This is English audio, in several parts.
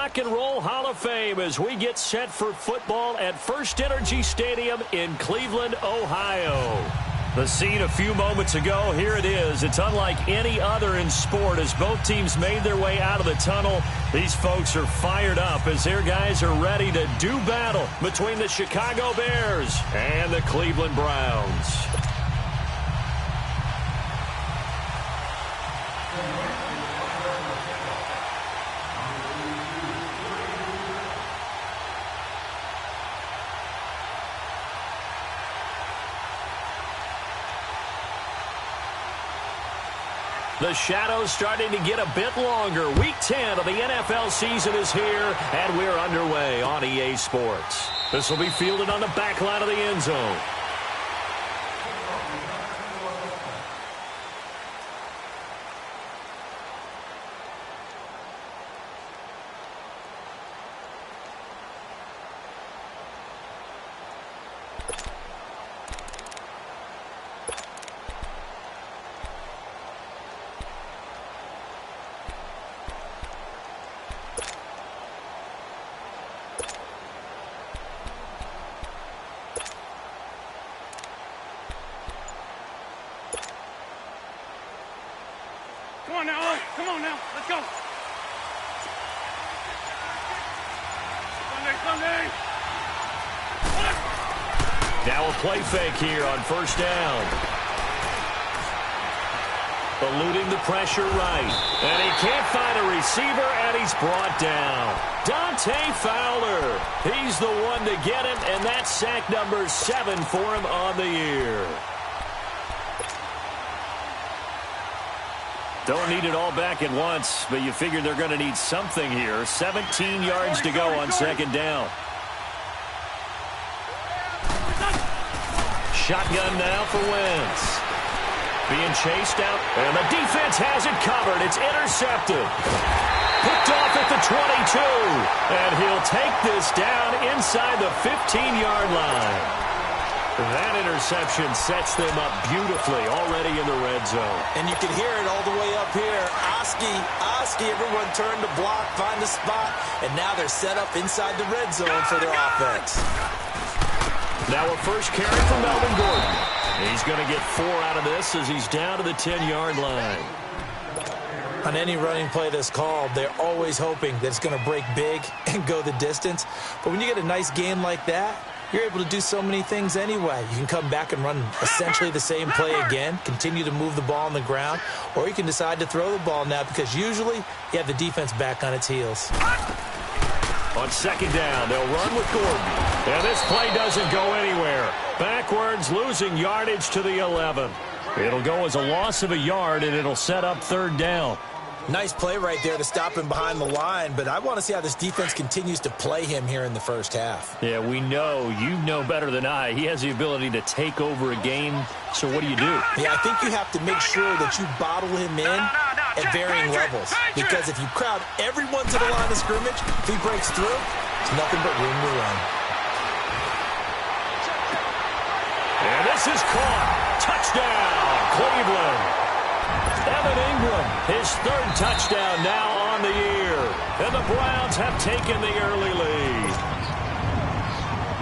Rock and Roll Hall of Fame as we get set for football at First Energy Stadium in Cleveland, Ohio. The scene a few moments ago, here it is. It's unlike any other in sport as both teams made their way out of the tunnel. These folks are fired up as their guys are ready to do battle between the Chicago Bears and the Cleveland Browns. The shadow's starting to get a bit longer. Week 10 of the NFL season is here, and we're underway on EA Sports. This will be fielded on the back line of the end zone. Come on now, let's go. Sunday. Now a play fake here on first down. Eluding the pressure right. And he can't find a receiver, and he's brought down. Dante Fowler. He's the one to get him, and that's sack number 7 for him on the year. Don't need it all back at once, but you figure they're going to need something here. 17 yards to go on second down. Shotgun now for Wentz. Being chased out, and the defense has it covered. It's intercepted. Picked off at the 22, and he'll take this down inside the 15-yard line. That interception sets them up beautifully already in the red zone. And you can hear it all the way up here. Oski, everyone turned to block, find a spot, and now they're set up inside the red zone for their offense. Now a first carry for Melvin Gordon. He's going to get 4 out of this as he's down to the 10-yard line. On any running play that's called, they're always hoping that it's going to break big and go the distance. But when you get a nice game like that, you're able to do so many things anyway. You can come back and run essentially the same play again, continue to move the ball on the ground, or you can decide to throw the ball now because usually you have the defense back on its heels. On second down, they'll run with Gordon. And this play doesn't go anywhere. Backwards, losing yardage to the 11. It'll go as a loss of a yard, and it'll set up third down. Nice play right there to stop him behind the line, but I want to see how this defense continues to play him here in the first half. Yeah, we know. You know better than I. He has the ability to take over a game, so what do you do? Yeah, I think you have to make sure that you bottle him in at varying levels, because if you crowd everyone to the line of scrimmage, if he breaks through, it's nothing but room to run. And this is caught. Touchdown, Cleveland. Evan Ingram, his 3rd touchdown now on the year. And the Browns have taken the early lead.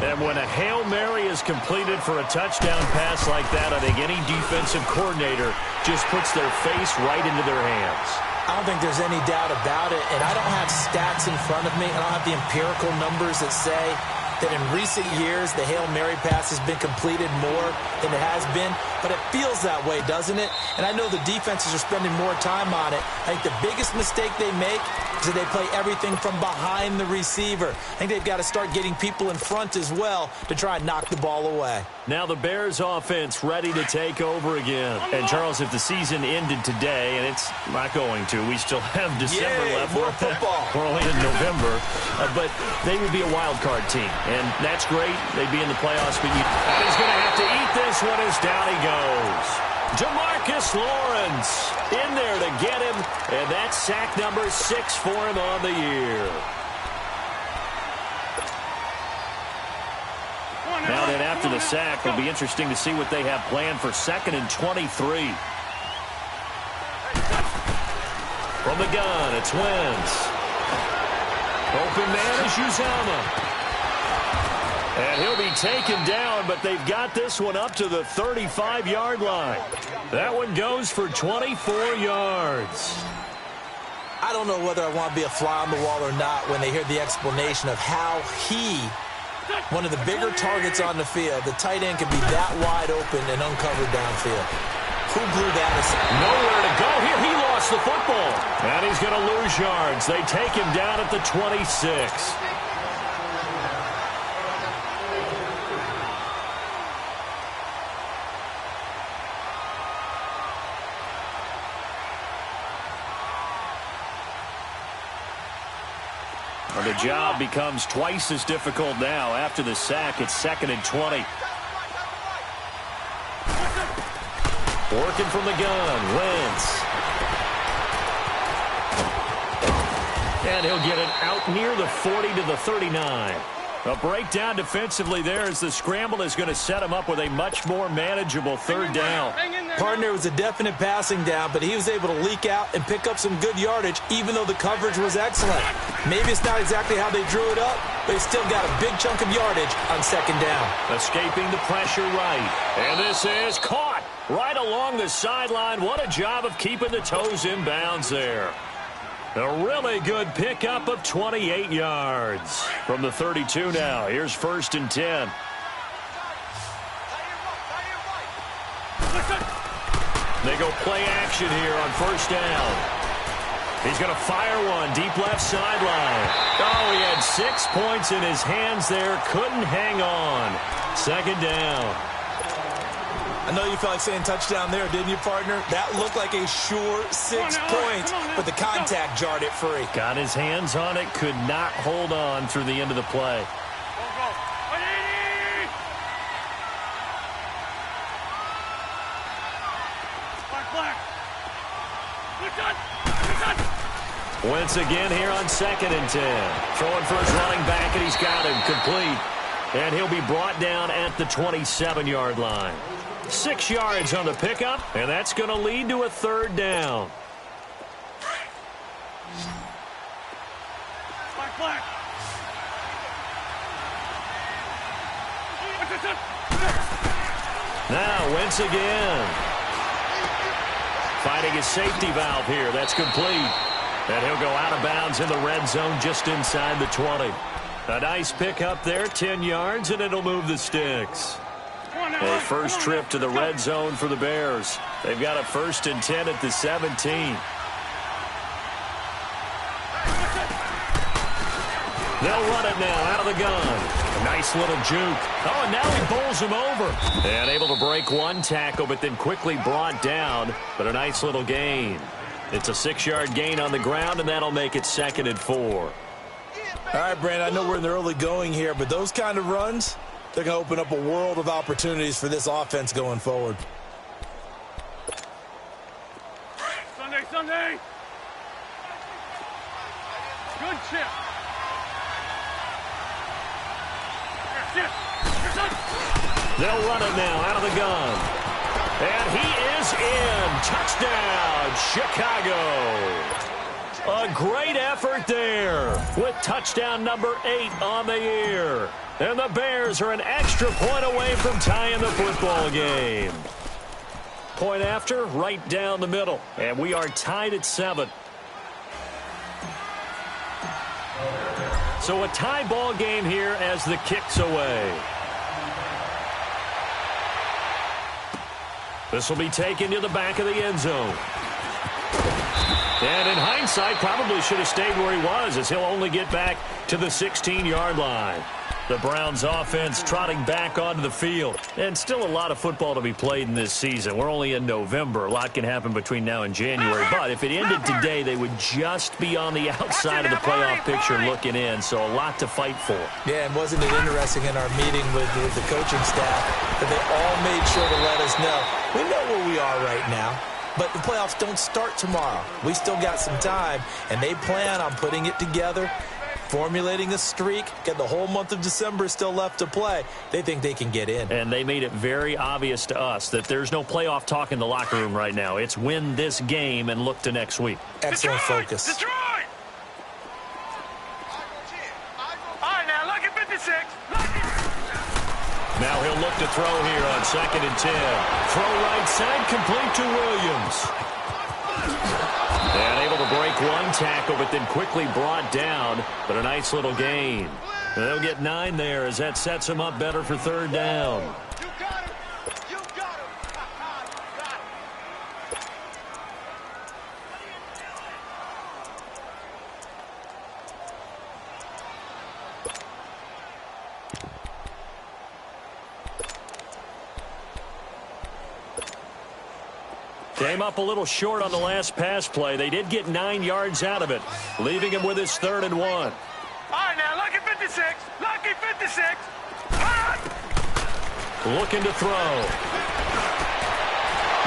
And when a Hail Mary is completed for a touchdown pass like that, I think any defensive coordinator just puts their face right into their hands. I don't think there's any doubt about it, and I don't have stats in front of me. I don't have the empirical numbers that say that in recent years the Hail Mary pass has been completed more than it has been, but it feels that way, doesn't it? And I know the defenses are spending more time on it. I think the biggest mistake they make is that they play everything from behind the receiver. I think they've got to start getting people in front as well to try and knock the ball away. Now the Bears offense ready to take over again. And Charles, if the season ended today, and it's not going to, we still have December left. More football. We're only in November, but they would be a wild card team, and that's great. They'd be in the playoffs, but he's going to have to eat this one as down he goes. Jamarcus Lawrence in there to get him, and that's sack number 6 for him on the year. Now then, after the sack, it'll be interesting to see what they have planned for 2nd and 23. From the gun, it's Wentz. Open man is Uzomah. And he'll be taken down, but they've got this one up to the 35-yard line. That one goes for 24 yards. I don't know whether I want to be a fly on the wall or not when they hear the explanation of how one of the bigger targets on the field, the tight end, can be that wide open and uncovered downfield. Who blew that aside? Nowhere to go here. He lost the football. And he's going to lose yards. They take him down at the 26. Well, the job becomes twice as difficult now. After the sack, it's 2nd and 20. Working from the gun, Wentz. And he'll get it out near the 40 to the 39. A breakdown defensively there as the scramble is going to set him up with a much more manageable 3rd down. Partner was a definite passing down, but he was able to leak out and pick up some good yardage, even though the coverage was excellent. Maybe it's not exactly how they drew it up, but he still got a big chunk of yardage on 2nd down. Escaping the pressure right. And this is caught right along the sideline. What a job of keeping the toes in bounds there. A really good pickup of 28 yards. From the 32 now, here's 1st and 10. They go play action here on 1st down. He's going to fire one deep left sideline. Oh, he had 6 points in his hands there. Couldn't hang on. 2nd down. I know you felt like saying touchdown there, didn't you, partner? That looked like a sure 6 points, but the contact jarred it free. Got his hands on it, could not hold on through the end of the play. Wentz again here on 2nd and 10. Throwing for his running back, and he's got him complete. And he'll be brought down at the 27-yard line. 6 yards on the pickup, and that's going to lead to a 3rd down. Now Wentz again. Finding his safety valve here. That's complete. And he'll go out of bounds in the red zone just inside the 20. A nice pickup there, 10 yards, and it'll move the sticks. A first trip to the red zone for the Bears. They've got a 1st and 10 at the 17. They'll run it now out of the gun. A nice little juke. Oh, and now he bowls him over. And able to break one tackle, but then quickly brought down. But a nice little gain. It's a 6-yard gain on the ground, and that'll make it 2nd and 4. All right, Brandon, I know we're in the early going here, but those kind of runs, they're going to open up a world of opportunities for this offense going forward. Sunday. Good chip. They'll run it now out of the gun. And he is in. Touchdown, Chicago. A great effort there with touchdown number 8 on the year. And the Bears are an extra point away from tying the football game. Point after, right down the middle. And we are tied at 7. So a tie ball game here as the kick's away. This will be taken to the back of the end zone. And in hindsight, probably should have stayed where he was, as he'll only get back to the 16-yard line. The Browns offense trotting back onto the field. And still a lot of football to be played in this season. We're only in November. A lot can happen between now and January. But if it ended today, they would just be on the outside of the playoff picture looking in. So a lot to fight for. Yeah, and wasn't it interesting in our meeting with the coaching staff that they all made sure to let us know. We know where we are right now. But the playoffs don't start tomorrow. We still got some time, and they plan on putting it together, formulating a streak, get the whole month of December still left to play. They think they can get in. And they made it very obvious to us that there's no playoff talk in the locker room right now. It's win this game and look to next week. Excellent focus. Detroit! Now he'll look to throw here on 2nd and 10. Throw right side, complete to Williams. And able to break one tackle, but then quickly brought down. But a nice little gain. And they'll get 9 there as that sets them up better for 3rd down. Came up a little short on the last pass play. They did get 9 yards out of it, leaving him with his 3rd and 1. All right, now, lucky 56. Lucky 56. Looking to throw.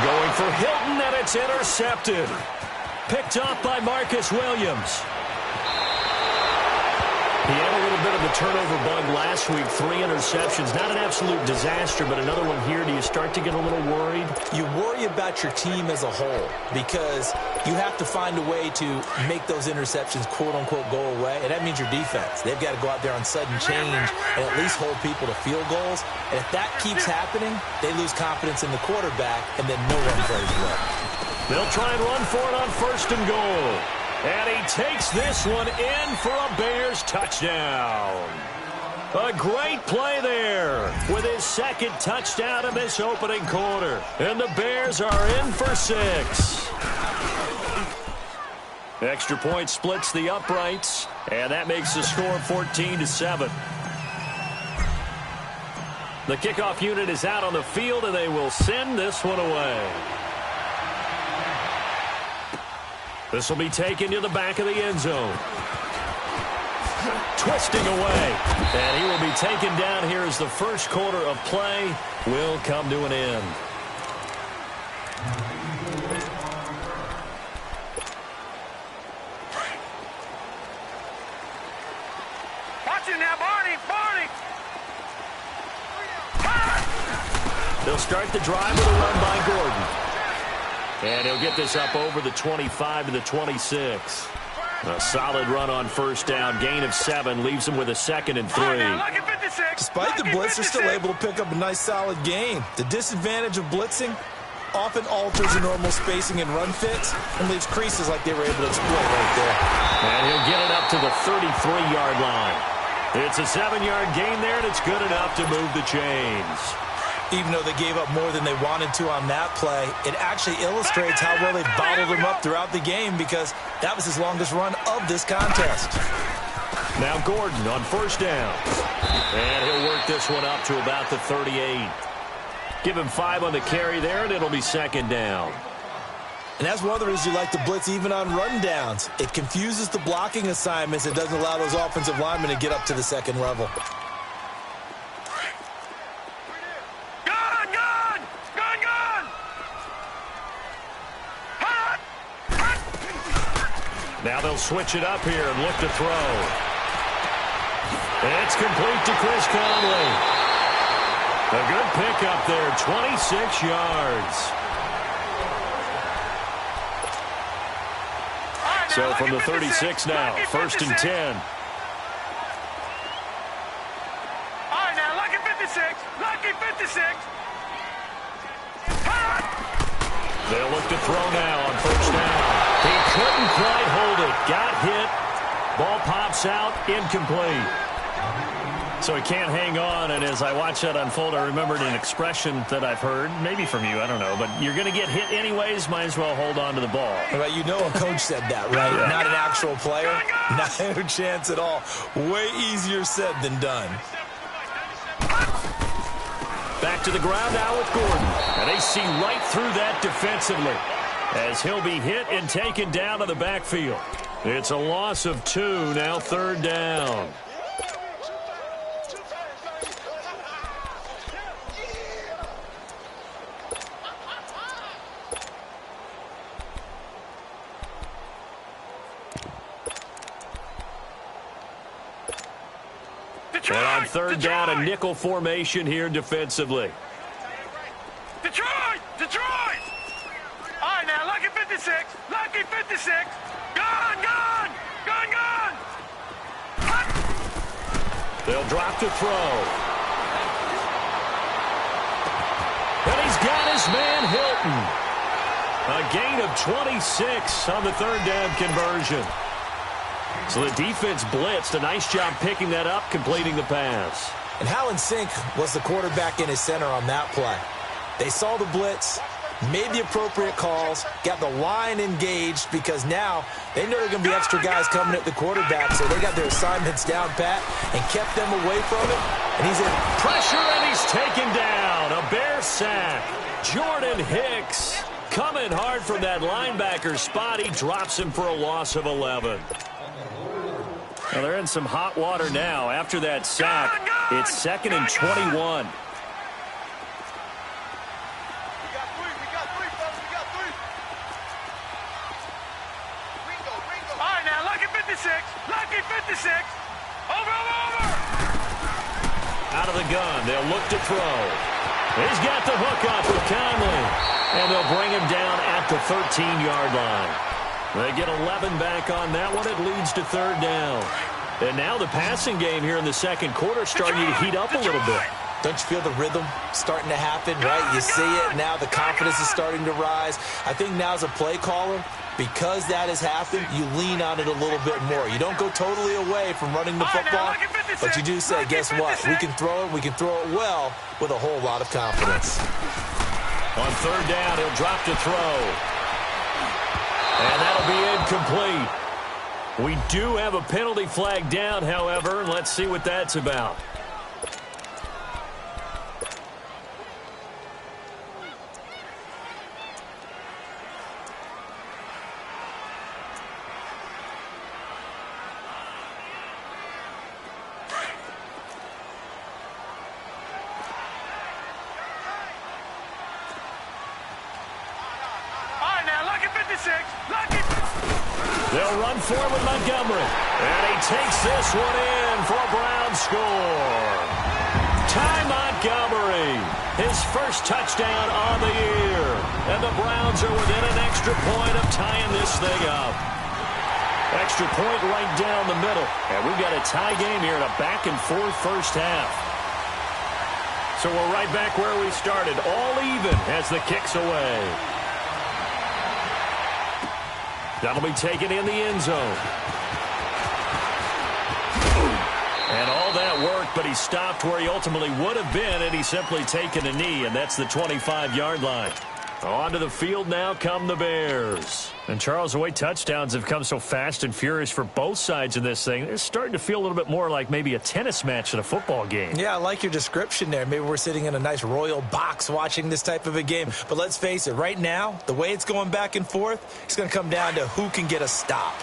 Going for Hilton, and it's intercepted. Picked up by Marcus Williams. He had a little bit of a turnover bug last week, 3 interceptions. Not an absolute disaster, but another one here. Do you start to get a little worried? You worry about your team as a whole because you have to find a way to make those interceptions, quote-unquote, go away, and that means your defense. They've got to go out there on sudden change and at least hold people to field goals. And if that keeps happening, they lose confidence in the quarterback, and then no one plays well. They'll try and run for it on 1st and goal. And he takes this one in for a Bears touchdown. A great play there with his 2nd touchdown of this opening quarter. And the Bears are in for 6. Extra point splits the uprights, and that makes the score 14-7. The kickoff unit is out on the field, and they will send this one away. This will be taken to the back of the end zone. Twisting away. And he will be taken down here as the first quarter of play will come to an end. Watch it now, Barney. They'll start the drive with a run by Gordon. And he'll get this up over the 25 to the 26. A solid run on 1st down. Gain of 7 leaves him with a 2nd and 3. Despite the blitz, they're still able to pick up a nice solid gain. The disadvantage of blitzing often alters the normal spacing and run fits and leaves creases like they were able to exploit right there. And he'll get it up to the 33-yard line. It's a 7-yard gain there, and it's good enough to move the chains. Even though they gave up more than they wanted to on that play, it actually illustrates how well they've bottled him up throughout the game because that was his longest run of this contest. Now Gordon on 1st down. And he'll work this one up to about the 38. Give him 5 on the carry there, and it'll be 2nd down. And that's one of the reasons you like to blitz even on rundowns. It confuses the blocking assignments. It doesn't allow those offensive linemen to get up to the 2nd level. Now they'll switch it up here and look to throw. It's complete to Chris Conley. A good pickup there, 26 yards. So from the 36 now, 1st and 10. All right, now, lucky 56. Lucky 56. They'll look to throw now on 1st down. He couldn't quite hold it. Got hit. Ball pops out. Incomplete. So he can't hang on, and as I watch that unfold, I remembered an expression that I've heard, maybe from you, I don't know, but you're going to get hit anyways, might as well hold on to the ball. Right, you know a coach said that, right? Yeah. Not an actual player. Not no chance at all. Way easier said than done. Back to the ground now with Gordon. And they see right through that defensively as he'll be hit and taken down to the backfield. It's a loss of 2, now 3rd down. And on 3rd down, a nickel formation here defensively. Detroit! Detroit! All right, now, lucky 56. Lucky 56. Gone, gone! Gone, gone! They'll drop to throw. And he's got his man Hilton. A gain of 26 on the third down conversion. So the defense blitzed. A nice job picking that up, completing the pass. And how in sync was the quarterback in his center on that play? They saw the blitz, made the appropriate calls, got the line engaged because now they know there are going to be extra guys coming at the quarterback, so they got their assignments down pat and kept them away from it. And he's in pressure, and he's taken down. A Bear sack. Jordan Hicks coming hard from that linebacker spot. He drops him for a loss of 11. Well, they're in some hot water now. After that sack, it's 2nd and 21. Lucky 56. Over. Out of the gun. They'll look to throw. He's got the hook up with Conley. And they'll bring him down at the 13-yard line. They get 11 back on that one. It leads to third down. And now the passing game here in the second quarter starting to heat up a little bit. Don't you feel the rhythm starting to happen, right? You see it. Now the confidence is starting to rise. I think now as a play caller, because that has happened, you lean on it a little bit more. You don't go totally away from running the football, but you do say, guess what? We can throw it. We can throw it well with a whole lot of confidence. On third down, he'll drop to throw. And that'll be incomplete. We do have a penalty flag down, however, and let's see what that's about. They'll run for it with Montgomery. And he takes this one in for a Brown score. Ty Montgomery, his first touchdown on the year. And the Browns are within an extra point of tying this thing up. Extra point right down the middle. And we've got a tie game here in a back-and-forth first half. So we're right back where we started. All even as the kick's away. That'll be taken in the end zone. And all that worked, but he stopped where he ultimately would have been, and he's simply taken a knee, and that's the 25-yard line. Onto the field now come the Bears. And, Charles, the way touchdowns have come so fast and furious for both sides in this thing, it's starting to feel a little bit more like maybe a tennis match than a football game. Yeah, I like your description there. Maybe we're sitting in a nice royal box watching this type of a game. But let's face it, right now, the way it's going back and forth, it's going to come down to who can get a stop.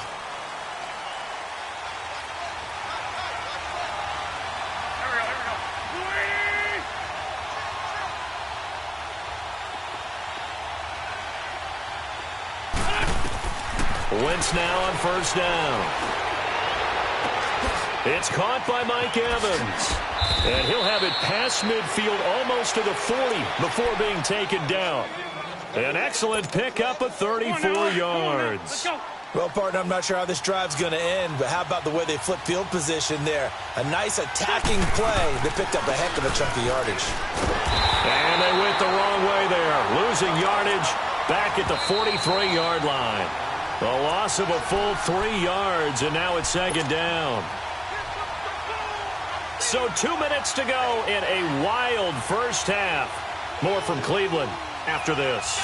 Wentz now on first down. It's caught by Mike Evans. And he'll have it past midfield almost to the 40 before being taken down. An excellent pickup of 34 yards. Well, partner, I'm not sure how this drive's going to end, but how about the way they flip field position there? A nice attacking play. They picked up a heck of a chunk of yardage. And they went the wrong way there, losing yardage back at the 43-yard line. A loss of a full 3 yards, and now it's second down. So 2 minutes to go in a wild first half. More from Cleveland after this.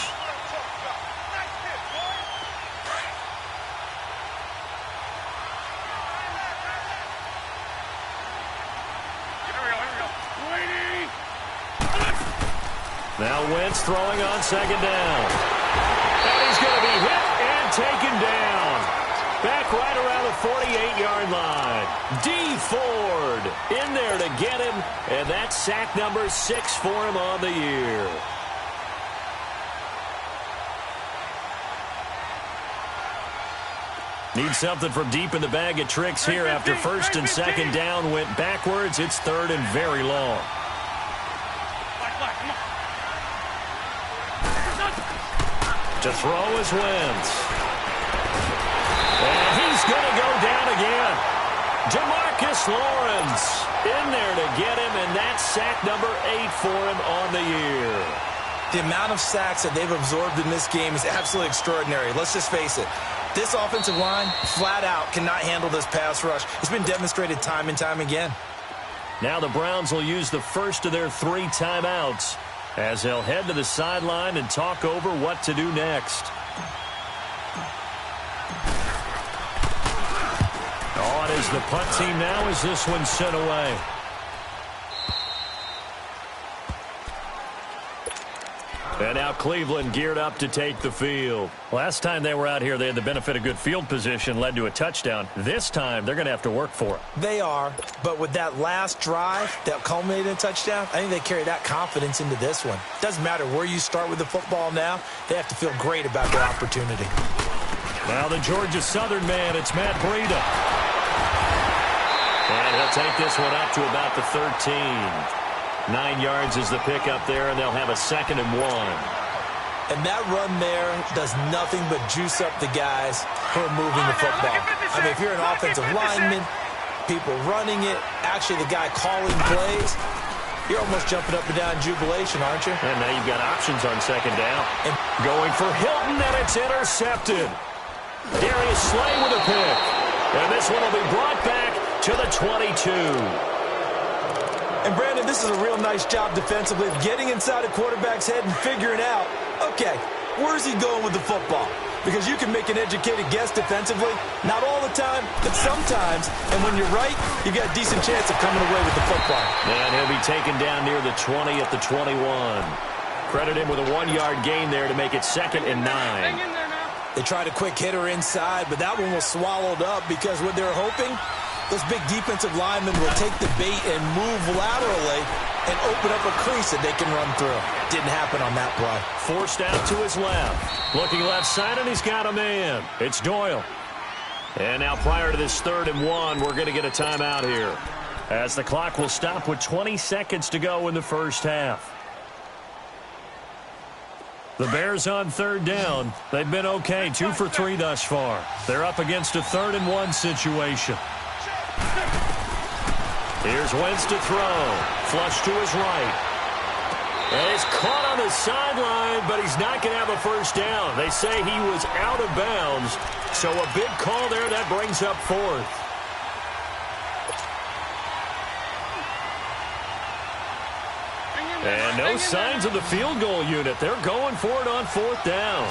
Now Wentz throwing on second down. And he's going to be hit and taken down. Back right around the 48-yard line. D. Ford in there to get him. And that's sack number 6 for him on the year. Need something from deep in the bag of tricks here after first and second down went backwards. It's third and very long. To throw is Wentz. And he's going to go down again. Demarcus Lawrence in there to get him, and that's sack number 8 for him on the year. The amount of sacks that they've absorbed in this game is absolutely extraordinary. Let's just face it. This offensive line, flat out, cannot handle this pass rush. It's been demonstrated time and time again. Now the Browns will use the first of their 3 timeouts as they'll head to the sideline and talk over what to do next. On is the punt team now as this one's sent away. And now Cleveland geared up to take the field. Last time they were out here, they had the benefit of good field position, led to a touchdown. This time, they're going to have to work for it. They are, but with that last drive that culminated in a touchdown, I think they carry that confidence into this one. Doesn't matter where you start with the football now, they have to feel great about their opportunity. Now the Georgia Southern man, it's Matt Breida. And he'll take this one up to about the 13. 9 yards is the pickup there, and they'll have a 2nd and 1. And that run there does nothing but juice up the guys who are moving the football. I mean, if you're an offensive lineman, people running it, actually the guy calling plays, you're almost jumping up and down in jubilation, aren't you? And now you've got options on 2nd down. And going for Hilton, and it's intercepted. Darius Slay with a pick. And this one will be brought back to the 22. And, Brandon, this is a real nice job defensively of getting inside a quarterback's head and figuring out, okay, where's he going with the football? Because you can make an educated guess defensively, not all the time, but sometimes. And when you're right, you've got a decent chance of coming away with the football. And he'll be taken down near the 20 at the 21. Credit him with a 1-yard gain there to make it 2nd and 9. They tried a quick hitter inside, but that one was swallowed up because what they're hoping, those big defensive linemen will take the bait and move laterally and open up a crease that they can run through. Didn't happen on that play. Forced out to his left. Looking left side, and he's got a man. It's Doyle. And now prior to this 3rd and 1, we're going to get a timeout here, as the clock will stop with 20 seconds to go in the first half. The Bears on 3rd down. They've been okay, 2 for 3 thus far. They're up against a 3rd and 1 situation. Here's Wentz to throw. Flush to his right. And he's caught on the sideline, but he's not going to have a first down. They say he was out of bounds. So a big call there that brings up 4th. And no signs of the field goal unit. They're going for it on 4th down.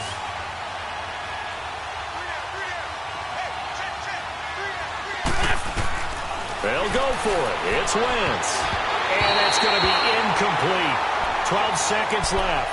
They'll go for it. It's Wentz. And that's going to be incomplete. 12 seconds left.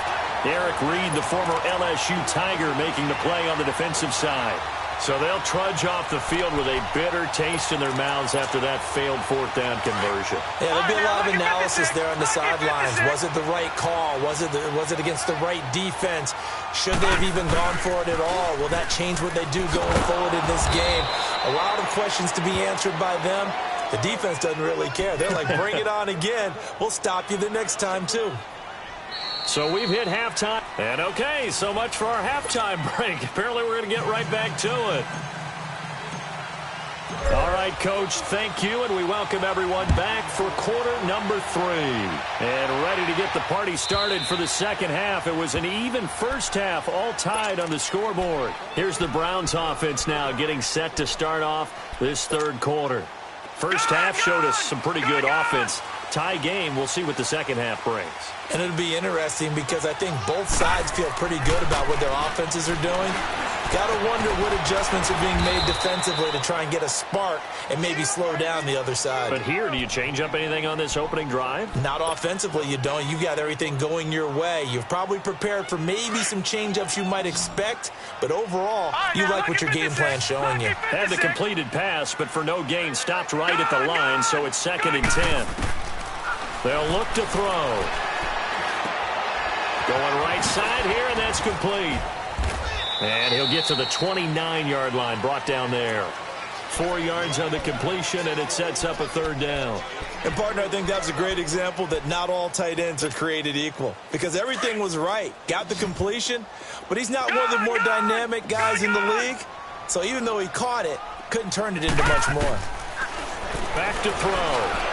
Eric Reed, the former LSU Tiger, making the play on the defensive side. So they'll trudge off the field with a bitter taste in their mouths after that failed 4th down conversion. Yeah, there'll be a lot of analysis there on the sidelines. Was it the right call? Was it against the right defense? Should they have even gone for it at all? Will that change what they do going forward in this game? A lot of questions to be answered by them. The defense doesn't really care. They're like, bring it on again. We'll stop you the next time, too. So we've hit halftime. And okay, so much for our halftime break. Apparently we're going to get right back to it. All right, Coach, thank you, and we welcome everyone back for quarter number 3. And ready to get the party started for the second half. It was an even first half, all tied on the scoreboard. Here's the Browns offense now getting set to start off this 3rd quarter. First half showed us some pretty good offense. Tie game, we'll see what the second half brings. And it'll be interesting because I think both sides feel pretty good about what their offenses are doing. Got to wonder what adjustments are being made defensively to try and get a spark and maybe slow down the other side. But here, do you change up anything on this opening drive? Not offensively, you don't. You got everything going your way. You've probably prepared for maybe some change-ups you might expect, but overall, you like what your game plan's showing you. Had the completed pass, but for no gain, stopped right at the line, so it's 2nd and 10. They'll look to throw. Going right side here, and that's complete. And he'll get to the 29-yard line, brought down there. 4 yards on the completion, and it sets up a 3rd down. And, partner, I think that was a great example that not all tight ends are created equal. Because everything was right. Got the completion, but he's not one of the more dynamic guys in the league. So even though he caught it, couldn't turn it into much more. Back to throw.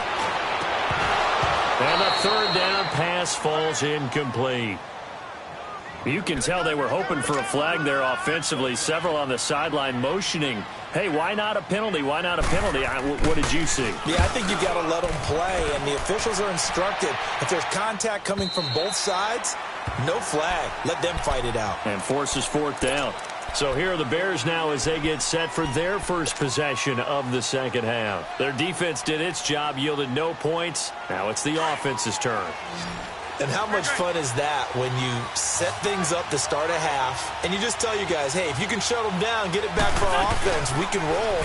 And the third down pass falls incomplete. You can tell they were hoping for a flag there offensively. Several on the sideline motioning, hey, why not a penalty? Why not a penalty? What did you see? Yeah, I think you got to let them play, and the officials are instructed. If there's contact coming from both sides, no flag. Let them fight it out. And forces fourth down. So here are the Bears now as they get set for their first possession of the second half. Their defense did its job, yielded no points. Now it's the offense's turn. And how much fun is that when you set things up to start a half, and you just tell you guys, hey, if you can shut them down, get it back for our offense, we can roll.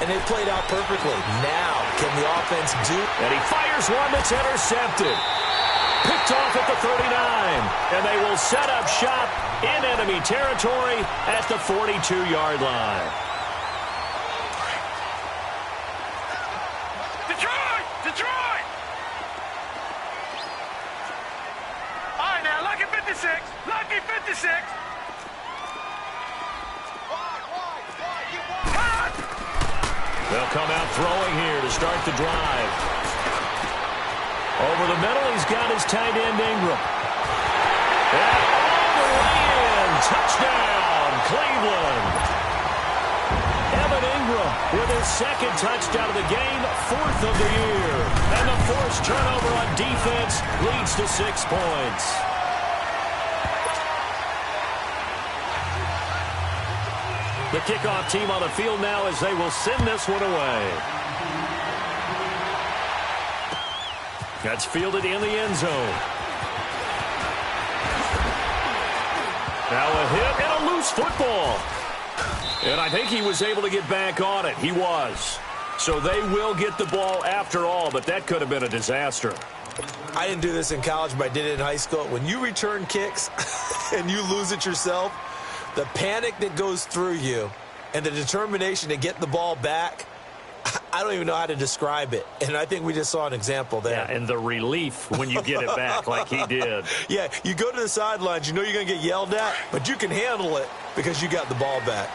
And they played out perfectly. Now, can the offense do? And he fires one that's intercepted. Picked off at the 39. And they will set up shop in enemy territory at the 42-yard line. Detroit! Detroit! All right, now, lucky 56. Lucky 56. They'll come out throwing here to start the drive. Over the middle, he's got his tight end, Ingram. And all the way in. Touchdown, Cleveland. Evan Ingram with his second touchdown of the game, fourth of the year. And the forced turnover on defense leads to 6 points. The kickoff team on the field now as they will send this one away. That's fielded in the end zone. Now a hit and a loose football. And I think he was able to get back on it. He was. So they will get the ball after all, but that could have been a disaster. I didn't do this in college, but I did it in high school. When you return kicks and you lose it yourself, the panic that goes through you and the determination to get the ball back, I don't even know how to describe it. And I think we just saw an example there. Yeah, and the relief when you get it back like he did. Yeah, you go to the sidelines, you know you're going to get yelled at, but you can handle it because you got the ball back.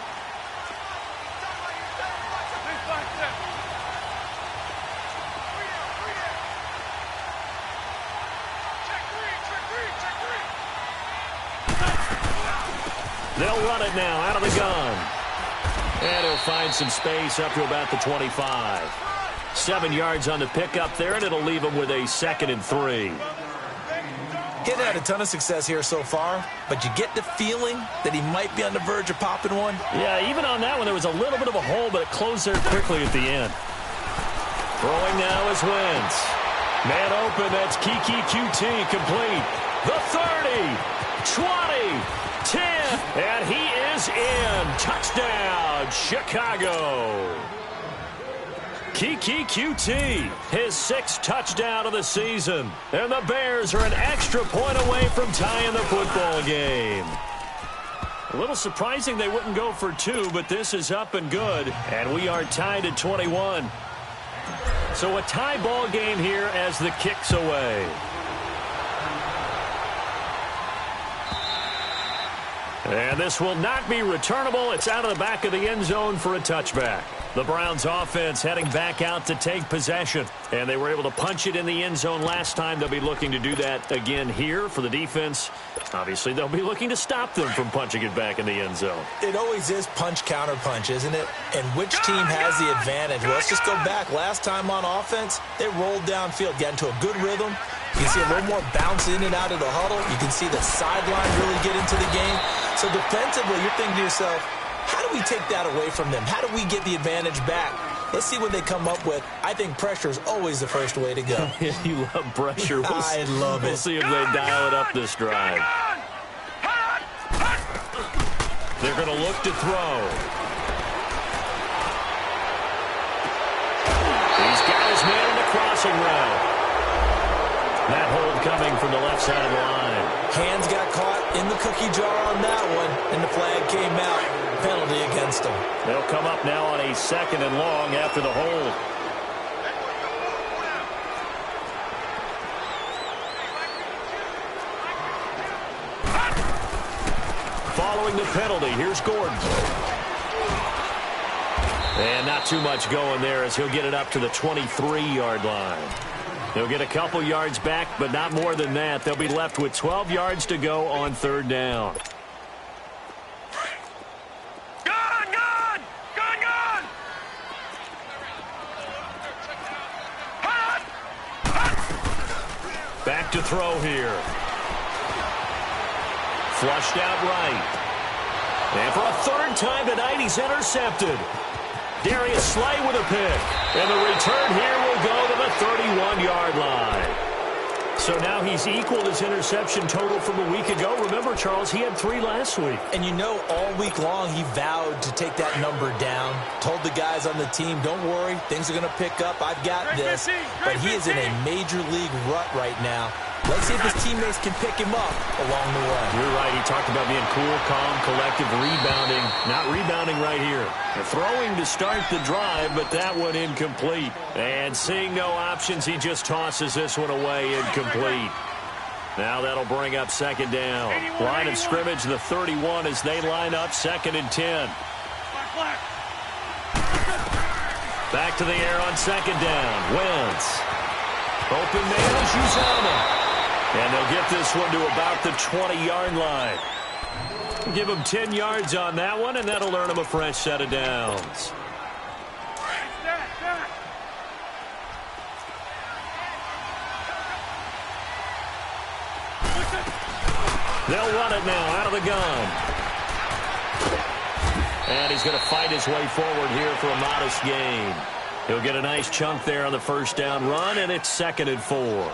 They'll run it now out of the gun. And he'll find some space up to about the 25. 7 yards on the pickup there, and it'll leave him with a 2nd and 3. He's had a ton of success here so far, but you get the feeling that he might be on the verge of popping one. Yeah, even on that one, there was a little bit of a hole, but it closed there quickly at the end. Throwing now is Wentz. Man open, that's Kiki QT complete. The 30, 20, 10, and he is in. Touchdown, Chicago. Kiki QT, his 6th touchdown of the season. And the Bears are an extra point away from tying the football game. A little surprising they wouldn't go for 2, but this is up and good. And we are tied at 21. So a tie ball game here as the kick's away. And this will not be returnable. It's out of the back of the end zone for a touchback. The Browns offense heading back out to take possession. And they were able to punch it in the end zone last time. They'll be looking to do that again here for the defense. Obviously, they'll be looking to stop them from punching it back in the end zone. It always is punch-counter-punch, isn't it? And which team has the advantage? Well, let's just go back. Last time on offense, they rolled downfield, got into a good rhythm. You can see a little more bounce in and out of the huddle. You can see the sideline really get into the game. So defensively, you're thinking to yourself, how do we take that away from them? How do we get the advantage back? Let's see what they come up with. I think pressure is always the first way to go. You love pressure. I love it. We'll see if they dial it up this drive. They're going to look to throw. He's got his man in the crossing route. That hold coming from the left side of the line. Hands got caught in the cookie jar on that one, and the flag came out. Penalty against them. They'll come up now on a 2nd and long after the hold. Following the penalty, here's Gordon. And not too much going there as he'll get it up to the 23-yard line. They'll get a couple yards back, but not more than that. They'll be left with 12 yards to go on third down. Back to throw here. Flushed out right. And for a third time tonight, he's intercepted. Darius Slay with a pick. And the return here will go to the 31-yard line. So now he's equaled his interception total from a week ago. Remember, Charles, he had 3 last week. And you know, all week long he vowed to take that number down. Told the guys on the team, don't worry, things are going to pick up. I've got this. But he is in a major league rut right now. Let's see if his teammates can pick him up along the way. You're right. He talked about being cool, calm, collective, rebounding. Not rebounding right here. They're throwing to start the drive, but that one incomplete. And seeing no options, he just tosses this one away incomplete. Now that'll bring up second down. Line of scrimmage, the 31 as they line up second and 10. Back to the air on second down. Wentz. Open man is Uzomah. And they'll get this one to about the 20-yard line. Give them 10 yards on that one, and that'll earn them a fresh set of downs. They'll run it now out of the gun. And he's going to fight his way forward here for a modest gain. He'll get a nice chunk there on the first down run, and it's second and 4.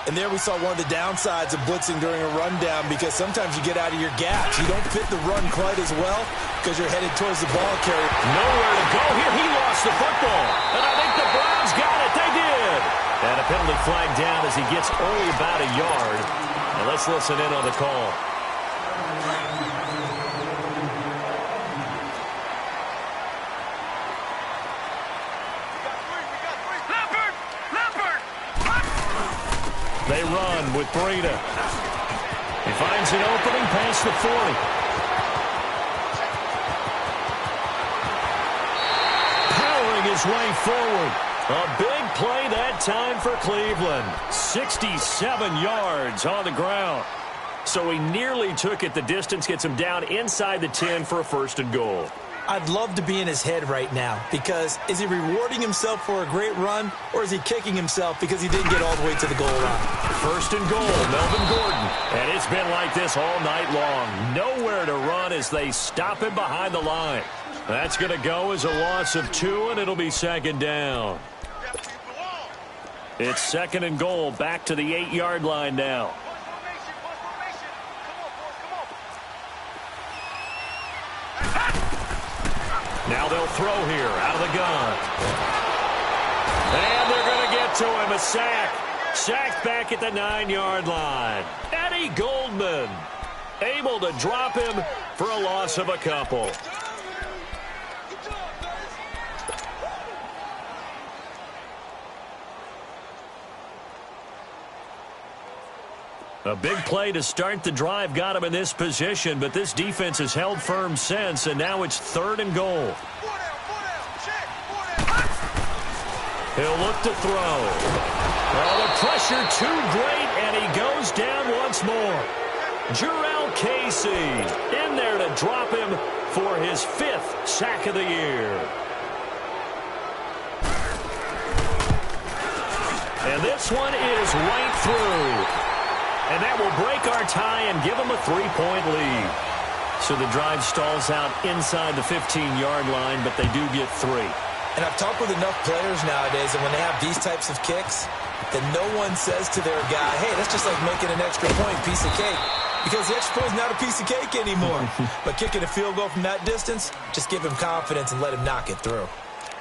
And there we saw one of the downsides of blitzing during a rundown, because sometimes you get out of your gaps. You don't fit the run quite as well because you're headed towards the ball carrier. Nowhere to go here. He lost the football. And I think the Browns got it. They did. And a penalty flag down as he gets only about a yard. And let's listen in on the call. They run with Breida. He finds an opening past the 40. Powering his way forward. A big play that time for Cleveland. 67 yards on the ground. So he nearly took it the distance, gets him down inside the 10 for a first and goal. I'd love to be in his head right now, because is he rewarding himself for a great run, or is he kicking himself because he didn't get all the way to the goal line? First and goal, Melvin Gordon. And it's been like this all night long. Nowhere to run as they stop him behind the line. That's going to go as a loss of 2, and it'll be second down. It's second and goal, back to the 8-yard line now. Now they'll throw here out of the gun. And they're going to get to him. A sack. Sacked back at the 9-yard line. Eddie Goldman able to drop him for a loss of a couple. A big play to start the drive got him in this position, but this defense has held firm since, and now it's third and goal. He'll look to throw. Oh, the pressure too great, and he goes down once more. Jurrell Casey in there to drop him for his 5th sack of the year. And this one is right through. And that will break our tie and give them a 3-point lead. So the drive stalls out inside the 15-yard line, but they do get 3. And I've talked with enough players nowadays, and when they have these types of kicks, that no one says to their guy, hey, that's just like making an extra point, piece of cake. Because the extra point is not a piece of cake anymore. But kicking a field goal from that distance, just give him confidence and let him knock it through.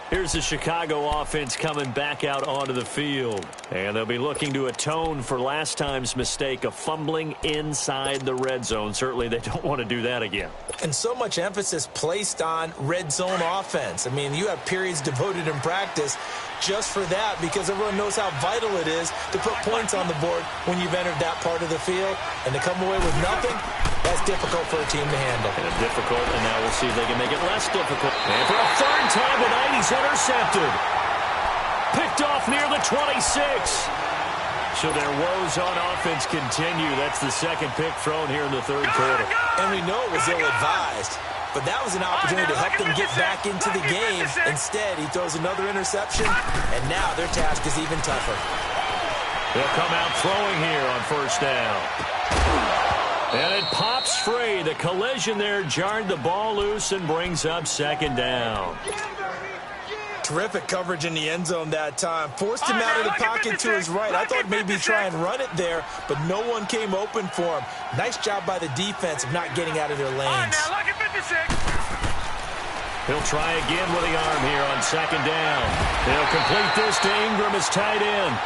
Here's the Chicago offense coming back out onto the field. And they'll be looking to atone for last time's mistake of fumbling inside the red zone. Certainly they don't want to do that again. And so much emphasis placed on red zone offense. I mean, you have periods devoted in practice just for that, because everyone knows how vital it is to put points on the board when you've entered that part of the field. And to come away with nothing, that's difficult for a team to handle. And difficult, and now we'll see if they can make it less difficult. And for a third time tonight, he's intercepted. Picked off near the the 26. So their woes on offense continue. That's the second pick thrown here in the third quarter. And we know it was ill-advised, but that was an opportunity to help them get back into the game. Instead, he throws another interception, and now their task is even tougher. They'll come out throwing here on first down. And it pops free. The collision there jarred the ball loose and brings up second down. Terrific coverage in the end zone that time. Forced him out of the pocket to his right. I thought maybe try and run it there, but no one came open for him. Nice job by the defense of not getting out of their lanes. He'll try again with the arm here on second down. They'll complete this to Ingram as tight end.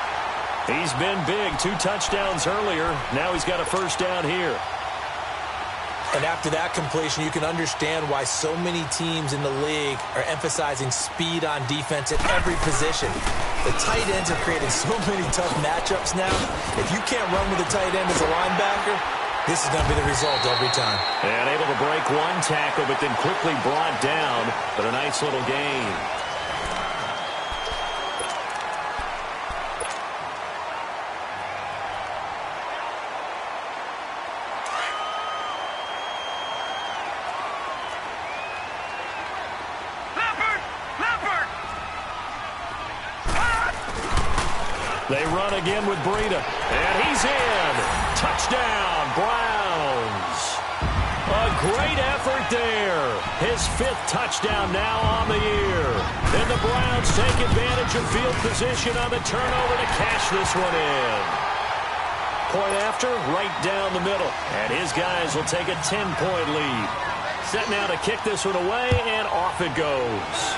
He's been big. 2 touchdowns earlier. Now he's got a first down here. And after that completion, you can understand why so many teams in the league are emphasizing speed on defense at every position. The tight ends have created so many tough matchups now. If you can't run with a tight end as a linebacker, this is going to be the result every time. And able to break one tackle, but then quickly brought down. But a nice little gain. They run again with Breida. And he's in. Touchdown, Browns. A great effort there. His 5th touchdown now on the year. And the Browns take advantage of field position on the turnover to cash this one in. Point after, right down the middle. And his guys will take a 10-point lead. Set now to kick this one away, and off it goes.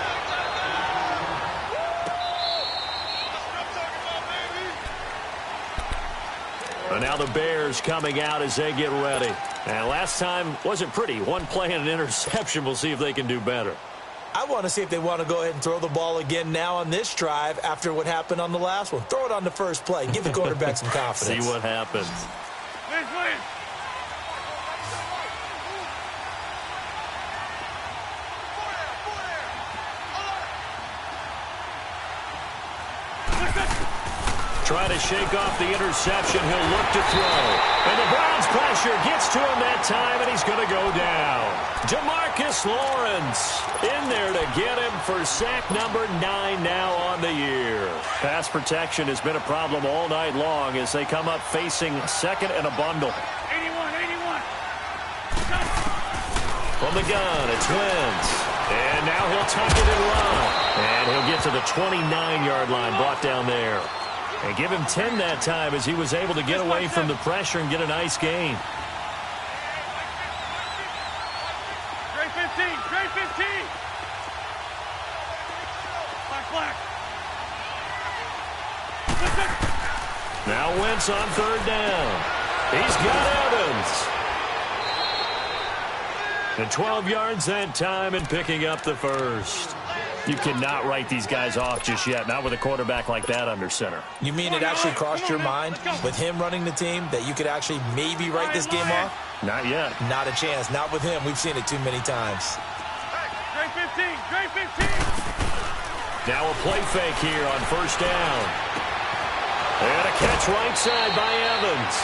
And now the Bears coming out as they get ready. And last time wasn't pretty. One play and an interception. We'll see if they can do better. I want to see if they want to go ahead and throw the ball again now on this drive after what happened on the last one. Throw it on the first play. Give the quarterback some confidence. See what happens. Please. Try to shake off the interception. He'll look to throw. And the Browns pressure gets to him that time, and he's going to go down. Demarcus Lawrence in there to get him for sack number 9 now on the year. Pass protection has been a problem all night long as they come up facing second and a bundle. 81. From the gun, it's Wentz. And now he'll tuck it and run. And he'll get to the 29-yard line, brought down there. And give him 10 that time as he was able to get away from the pressure and get a nice gain. Trey 15. Black. Now Wentz on third down. He's got Evans. And 12 yards that time and picking up the first. You cannot write these guys off just yet, not with a quarterback like that under center. You mean it actually crossed your mind with him running the team that you could actually maybe write this game off? Not yet. Not a chance. Not with him. We've seen it too many times. Trey 15. Now a play fake here on first down. And a catch right side by Evans.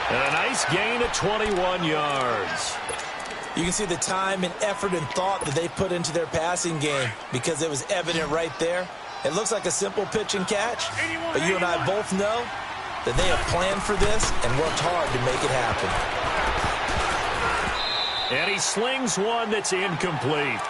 And a nice gain of 21 yards. You can see the time and effort and thought that they put into their passing game because it was evident right there. It looks like a simple pitch and catch, but you and I both know that they have planned for this and worked hard to make it happen. And he slings one that's incomplete.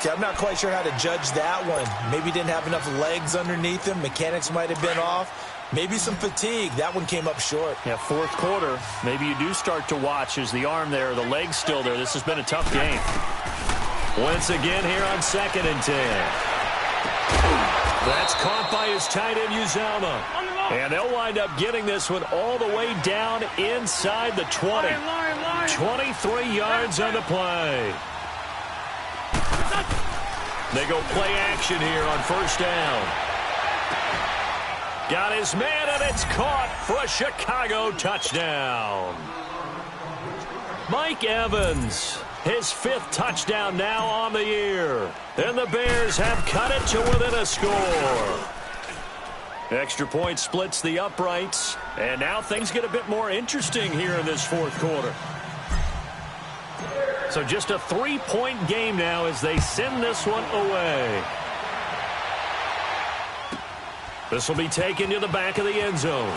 See, I'm not quite sure how to judge that one. Maybe didn't have enough legs underneath him. Mechanics might have been off. Maybe some fatigue. That one came up short. Yeah, fourth quarter. Maybe you do start to watch as the arm there, the leg's still there. This has been a tough game. Once again here on 2nd and 10. That's caught by his tight end, Uzomah. And they'll wind up getting this one all the way down inside the 20. 23 yards on the play. They go play action here on first down. Got his man, and it's caught for a Chicago touchdown. Mike Evans, his 5th touchdown now on the year. And the Bears have cut it to within a score. Extra point splits the uprights. And now things get a bit more interesting here in this fourth quarter. So just a 3-point game now as they send this one away. This will be taken to the back of the end zone.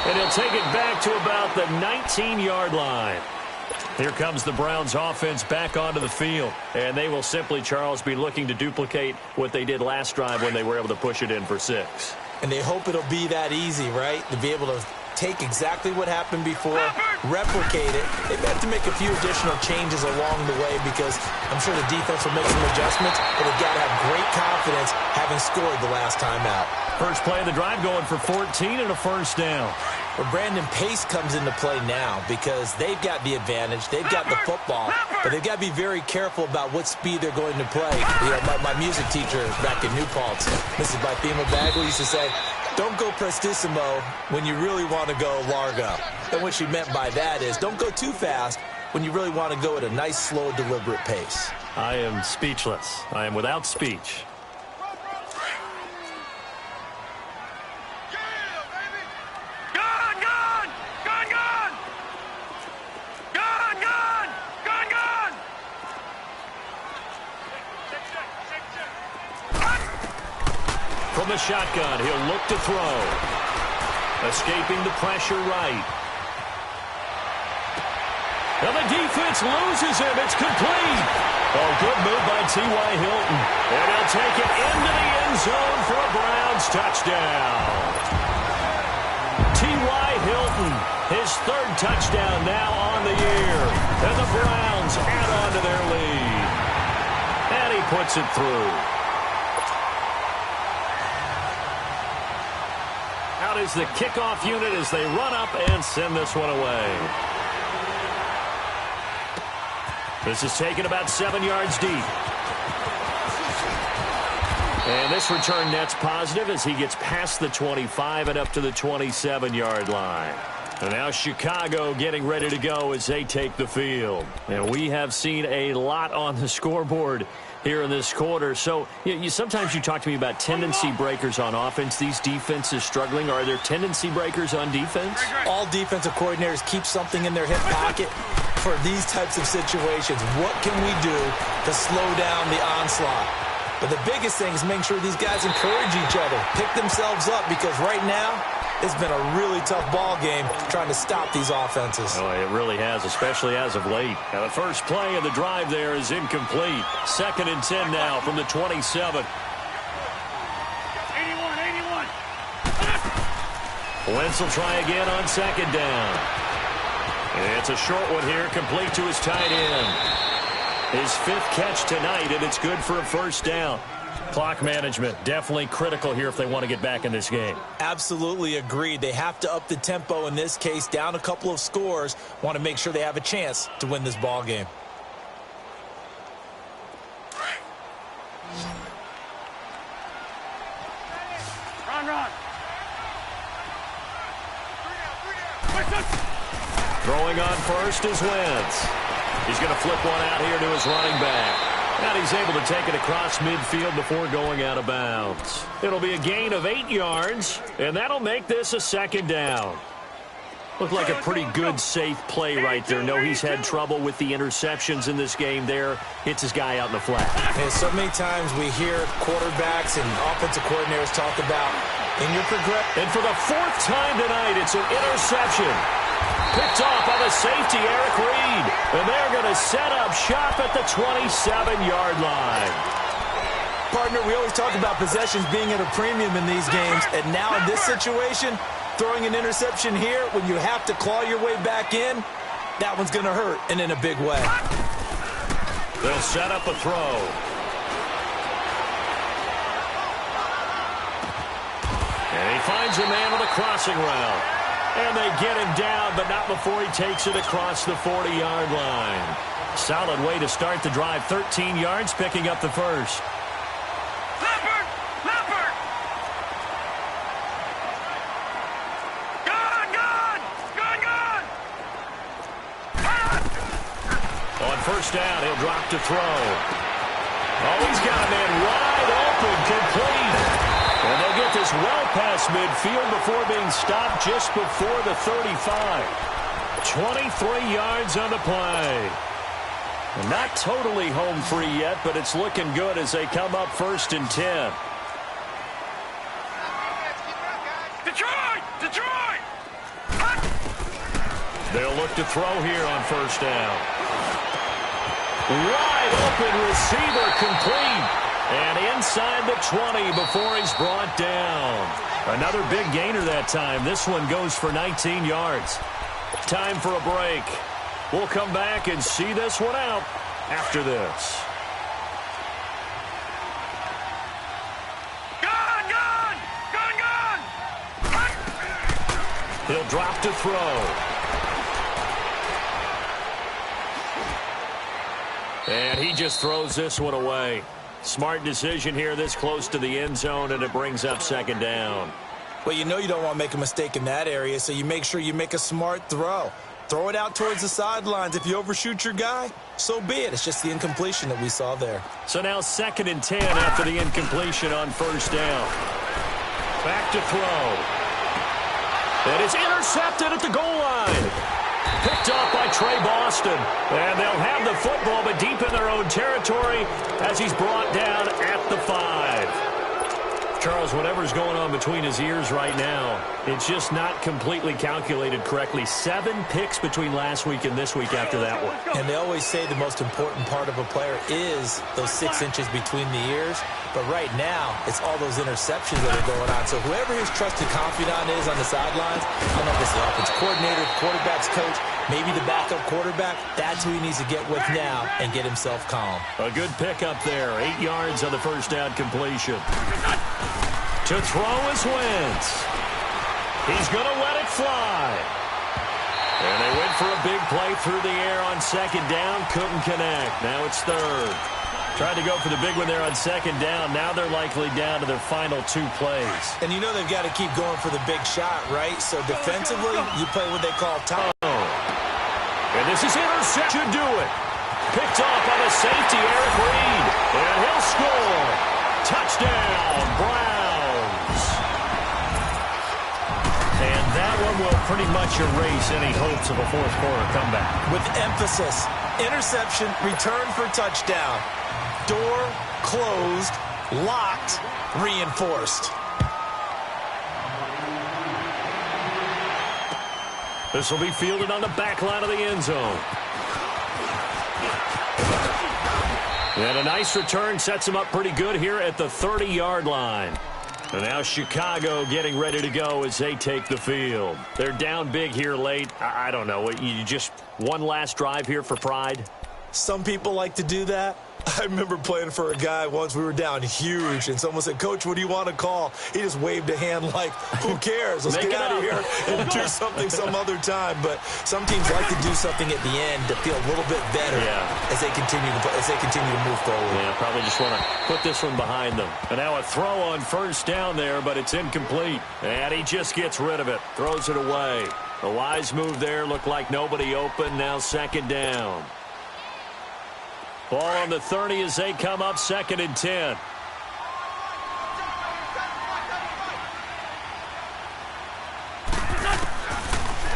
And he'll take it back to about the 19-yard line. Here comes the Browns offense back onto the field. And they will simply, Charles, be looking to duplicate what they did last drive when they were able to push it in for 6. And they hope it'll be that easy, right? To be able to take exactly what happened before, replicate it. They have to make a few additional changes along the way because I'm sure the defense will make some adjustments, but they've got to have great confidence having scored the last time out. First play of the drive going for 14 and a first down. Where Brandon Pace comes into play now because they've got the advantage. They've got the football, but they've got to be very careful about what speed they're going to play. You know, my music teacher back in New Paltz, Mrs. Bythema Bagley, used to say, don't go prestissimo when you really want to go largo. And what she meant by that is don't go too fast when you really want to go at a nice, slow, deliberate pace. I am speechless. I am without speech. From the shotgun, he'll look to throw. Escaping the pressure right. Now the defense loses him. It's complete. Oh, good move by T.Y. Hilton. And he'll take it into the end zone for a Browns touchdown. T.Y. Hilton, his 3rd touchdown now on the year. And the Browns add on to their lead. And he puts it through. Out is the kickoff unit as they run up and send this one away. This is taken about 7 yards deep. And this return net's positive as he gets past the 25 and up to the 27-yard line. And now Chicago getting ready to go as they take the field. And we have seen a lot on the scoreboard here in this quarter. So sometimes you talk to me about tendency breakers on offense. These defenses struggling. Are there tendency breakers on defense? All defensive coordinators keep something in their hip pocket for these types of situations. What can we do to slow down the onslaught? But the biggest thing is making sure these guys encourage each other, pick themselves up, because right now it's been a really tough ball game trying to stop these offenses. Oh, it really has, especially as of late. Now, the first play of the drive there is incomplete. 2nd and 10 now from the 27. 81. Wentz will try again on 2nd down. And it's a short one here, complete to his tight end. His 5th catch tonight, and it's good for a first down. Clock management, definitely critical here if they want to get back in this game. Absolutely agreed. They have to up the tempo in this case, down a couple of scores. Want to make sure they have a chance to win this ball game. Run. Throwing on first is Wentz. He's going to flip one out here to his running back. And he's able to take it across midfield before going out of bounds. It'll be a gain of 8 yards, and that'll make this a 2nd down. Looked like a pretty good, safe play right there. No, he's had trouble with the interceptions in this game there. Hits his guy out in the flat. And so many times we hear quarterbacks and offensive coordinators talk about in your progression. And for the 4th time tonight, it's an interception. Picked off by the safety, Eric Reed. And they're going to set up shop at the 27-yard line. Partner, we always talk about possessions being at a premium in these games. And now in this situation, throwing an interception here when you have to claw your way back in, that one's going to hurt, and in a big way. They'll set up a throw. And he finds a man on the crossing route. And they get him down, but not before he takes it across the 40-yard line. Solid way to start the drive. 13 yards, picking up the first. Leopard! Gun! On first down, he'll drop to throw. Oh, he's got a man wide open, complete. across midfield before being stopped just before the 35. 23 yards on the play. Not totally home free yet, but it's looking good as they come up 1st and 10. Detroit! Detroit! They'll look to throw here on 1st down. Wide open receiver complete. And inside the 20 before he's brought down. Another big gainer that time. This one goes for 19 yards. Time for a break. We'll come back and see this one out after this. Gun! Gun! Gun! Gun! He'll drop to throw. And he just throws this one away. Smart decision here this close to the end zone, and it brings up 2nd down. Well, you know you don't want to make a mistake in that area, so you make sure you make a smart throw. Throw it out towards the sidelines. If you overshoot your guy, so be it. It's just the incompletion that we saw there. So now 2nd and 10 after the incompletion on 1st down. Back to throw. And it's intercepted at the goal line. Picked off by Trey Boston. And they'll have the football, but deep in their own territory as he's brought down at the 5. Charles, whatever's going on between his ears right now, it's just not completely calculated correctly. 7 picks between last week and this week after that one. And they always say the most important part of a player is those 6 inches between the ears. But right now, it's all those interceptions that are going on. So whoever his trusted confidant is on the sidelines, I don't know if it's the offense coordinator, the quarterback's coach, maybe the backup quarterback, that's who he needs to get with now and get himself calm. A good pick up there. 8 yards on the 1st down completion. To throw is Wentz. He's going to let it fly. And they went for a big play through the air on 2nd down. Couldn't connect. Now it's 3rd. Tried to go for the big one there on 2nd down. Now they're likely down to their final 2 plays. And you know they've got to keep going for the big shot, right? So defensively, you play what they call time. And this is interception. Do it. Picked off by the safety, Eric Reed. And he'll score. Touchdown, Browns. And that one will pretty much erase any hopes of a 4th quarter comeback. With emphasis, interception, return for touchdown. Door closed, locked, reinforced. This will be fielded on the back line of the end zone. And a nice return sets him up pretty good here at the 30-yard line. And now Chicago getting ready to go as they take the field. They're down big here late. I don't know. You just one last drive here for pride? Some people like to do that. I remember playing for a guy once. We were down huge, and someone said, "Coach, what do you want to call?" He just waved a hand like, "Who cares? Let's get out of here and do something some other time." But some teams like to do something at the end to feel a little bit better as they continue to move forward. Yeah, probably just want to put this one behind them. And now a throw on 1st down there, but it's incomplete. And he just gets rid of it, throws it away. A wise move there. Looked like nobody open. Now 2nd down. Ball on the 30 as they come up 2nd and 10.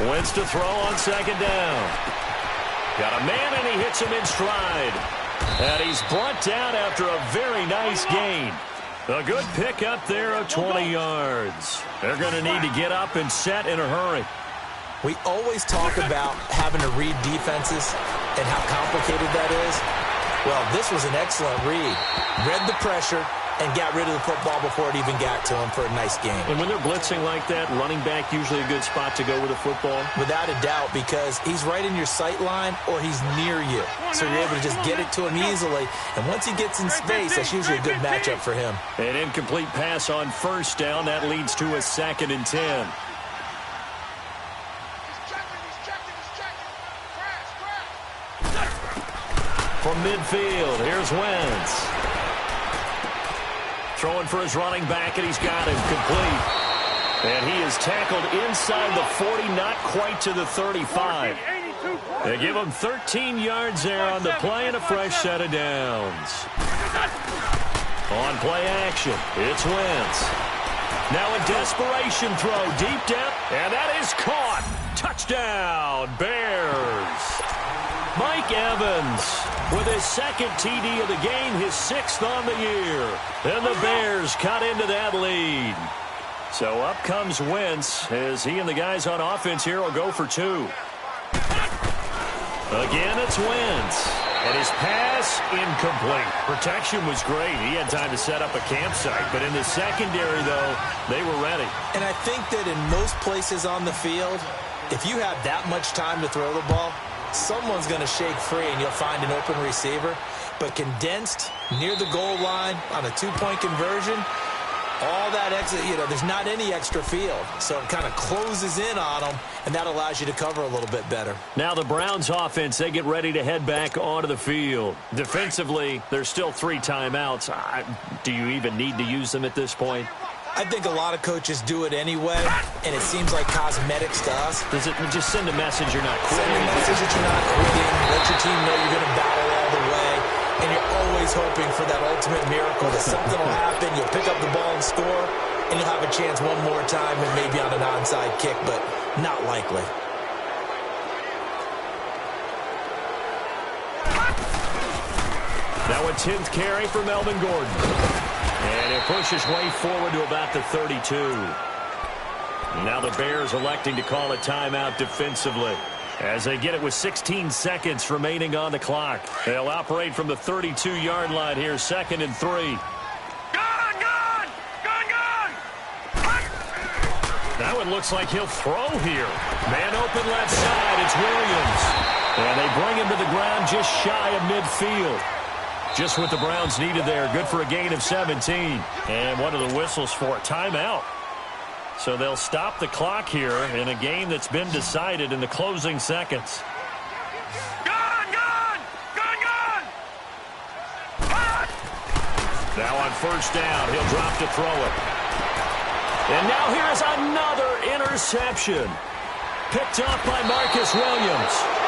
Wentz to throw on 2nd down. Got a man and he hits him in stride. And he's brought down after a very nice gain. A good pick up there of 20 yards. They're going to need to get up and set in a hurry. We always talk about having to read defenses and how complicated that is. Well, this was an excellent read. Read the pressure and got rid of the football before it even got to him for a nice game. And when they're blitzing like that, running back usually a good spot to go with the football? Without a doubt, because he's right in your sight line or he's near you. So you're able to just get it to him easily. And once he gets in space, that's usually a good matchup for him. An incomplete pass on 1st down. That leads to a 2nd and 10. From midfield, here's Wentz. Throwing for his running back, and he's got him complete. And he is tackled inside the 40, not quite to the 35. They give him 13 yards there on the play and a fresh set of downs. On play action, it's Wentz. Now a desperation throw deep down, and that is caught. Touchdown, Bears. Mike Evans with his second TD of the game, his 6th on the year. And the Bears cut into that lead. So up comes Wentz as he and the guys on offense here will go for 2. Again, it's Wentz. And his pass, incomplete. Protection was great. He had time to set up a campsite. But in the secondary, though, they were ready. And I think that in most places on the field, if you have that much time to throw the ball, someone's going to shake free and you'll find an open receiver. But condensed near the goal line on a 2-point conversion, all that extra, there's not any extra field. So it kind of closes in on them, and that allows you to cover a little bit better. Now the Browns offense, they get ready to head back onto the field. Defensively, there's still 3 timeouts. Do you even need to use them at this point? I think a lot of coaches do it anyway, and it seems like cosmetics to us. Does it just send a message you're not quitting? Send a message that you're not quitting. Let your team know you're going to battle all the way. And you're always hoping for that ultimate miracle that something will happen, you'll pick up the ball and score, and you'll have a chance one more time and maybe on an onside kick, but not likely. Now a 10th carry for Melvin Gordon. And it pushes way forward to about the 32. Now the Bears electing to call a timeout defensively, as they get it with 16 seconds remaining on the clock. They'll operate from the 32-yard line here, 2nd and 3. Gone! Now it looks like he'll throw here. Man open left side, it's Williams. And they bring him to the ground just shy of midfield. Just what the Browns needed there. Good for a gain of 17. And one of the whistles for a timeout. So they'll stop the clock here in a game that's been decided in the closing seconds. Gone! Now on 1st down, he'll drop to throw it. And now here's another interception. Picked off by Marcus Williams.